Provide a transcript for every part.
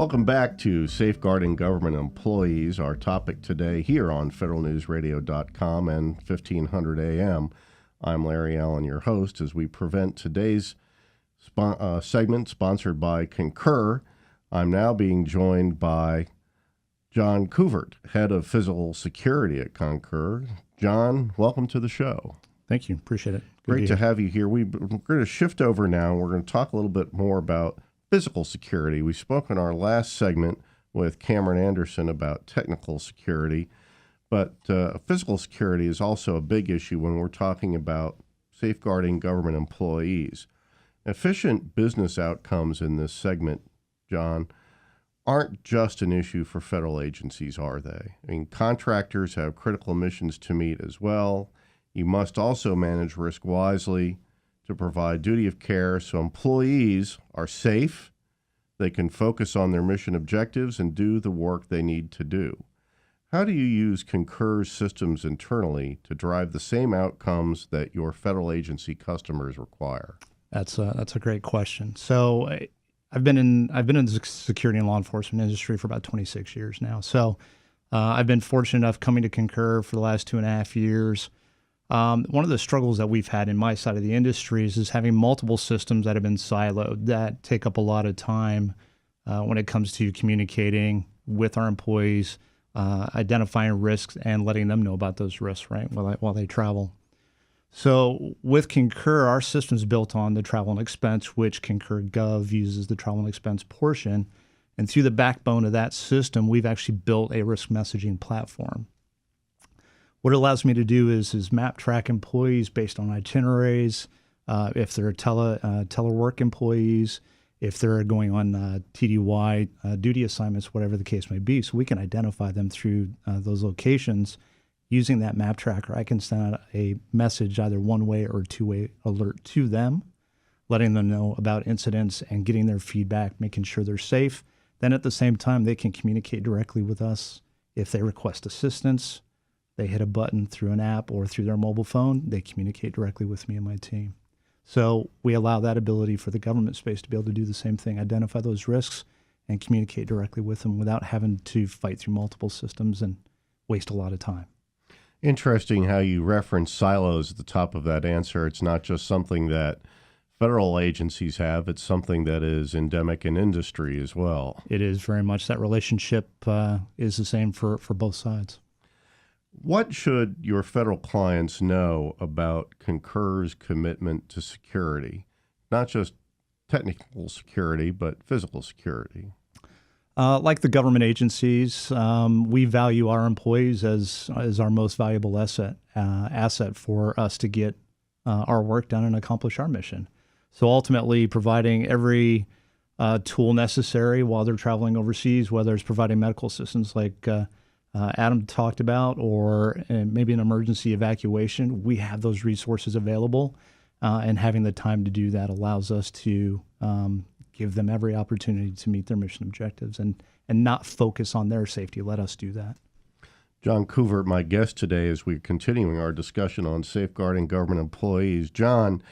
Welcome back to Safeguarding Government Employees, our topic today here on federalnewsradio.com and 1500 AM. I'm Larry Allen, your host, as we prevent today's segment sponsored by Concur. I'm now being joined by John Coovert, head of physical security at Concur. John, welcome to the show. Thank you. Appreciate it. Great to have you here. We're going to shift over now. We're going to talk a little bit more about physical security. We spoke in our last segment with Cameron Anderson about technical security, but physical security is also a big issue when we're talking about safeguarding government employees. Efficient business outcomes in this segment, John, aren't just an issue for federal agencies, are they? I mean, contractors have critical missions to meet as well. You must also manage risk wisely to provide duty of care so employees are safe, they can focus on their mission objectives and do the work they need to do. How do you use Concur's systems internally to drive the same outcomes that your federal agency customers require? That's a great question. So I've been in the security and law enforcement industry for about 26 years now. So I've been fortunate enough coming to Concur for the last 2.5 years. One of the struggles that we've had in my side of the industry is having multiple systems that have been siloed that take up a lot of time when it comes to communicating with our employees, identifying risks, and letting them know about those risks, right, while they travel. So with Concur, our system is built on the travel and expense, which Concur Gov uses the travel and expense portion. And through the backbone of that system, we've actually built a risk messaging platform. What it allows me to do is map track employees based on itineraries, if they're telework employees, if they're going on TDY duty assignments, whatever the case may be. So we can identify them through those locations. Using that map tracker, I can send out a message, either one-way or two-way alert to them, letting them know about incidents and getting their feedback, making sure they're safe. Then at the same time, they can communicate directly with us if they request assistance. They hit a button through an app or through their mobile phone, they communicate directly with me and my team. So we allow that ability for the government space to be able to do the same thing, identify those risks and communicate directly with them without having to fight through multiple systems and waste a lot of time. Interesting how you reference silos at the top of that answer. It's not just something that federal agencies have, it's something that is endemic in industry as well. It is very much. That relationship is the same for both sides. What should your federal clients know about Concur's commitment to security? Not just technical security, but physical security. Like the government agencies, we value our employees as our most valuable asset for us to get our work done and accomplish our mission. So ultimately, providing every tool necessary while they're traveling overseas, whether it's providing medical assistance like Adam talked about, or maybe an emergency evacuation, we have those resources available, and having the time to do that allows us to give them every opportunity to meet their mission objectives and not focus on their safety. Let us do that. John Coovert, my guest today, as we're continuing our discussion on safeguarding government employees. John,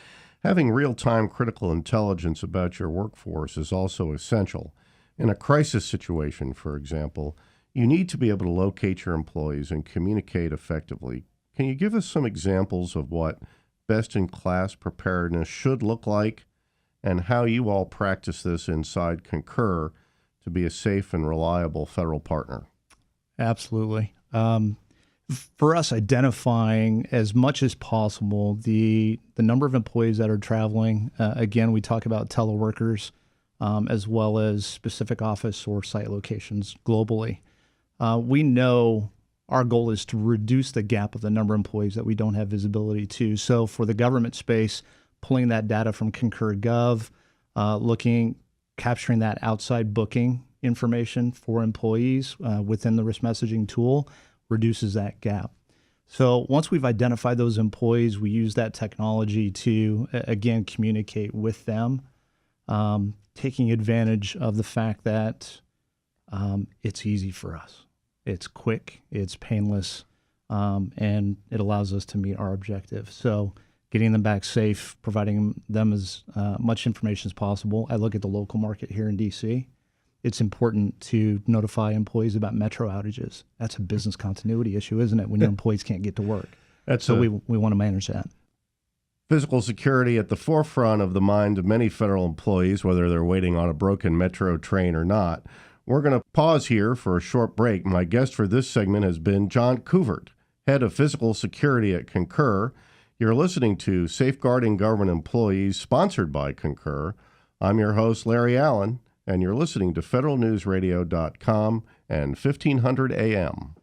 having real-time critical intelligence about your workforce is also essential. In a crisis situation, for example, you need to be able to locate your employees and communicate effectively. Can you give us some examples of what best-in-class preparedness should look like and how you all practice this inside Concur to be a safe and reliable federal partner? Absolutely. For us, identifying as much as possible the number of employees that are traveling. Again, we talk about teleworkers as well as specific office or site locations globally. We know our goal is to reduce the gap of the number of employees that we don't have visibility to. So for the government space, pulling that data from Concur Gov, capturing that outside booking information for employees within the risk messaging tool reduces that gap. So once we've identified those employees, we use that technology to, again, communicate with them, taking advantage of the fact that it's easy for us. It's quick, it's painless, and it allows us to meet our objective. So getting them back safe, providing them as much information as possible. I look at the local market here in D.C. it's important to notify employees about metro outages. That's a business continuity issue, isn't it, when your employees can't get to work? We want to manage that. Physical security at the forefront of the mind of many federal employees, whether they're waiting on a broken metro train or not. We're going to pause here for a short break. My guest for this segment has been John Coovert, Head of Physical Security at Concur. You're listening to Safeguarding Government Employees, sponsored by Concur. I'm your host, Larry Allen, and you're listening to federalnewsradio.com and 1500 AM.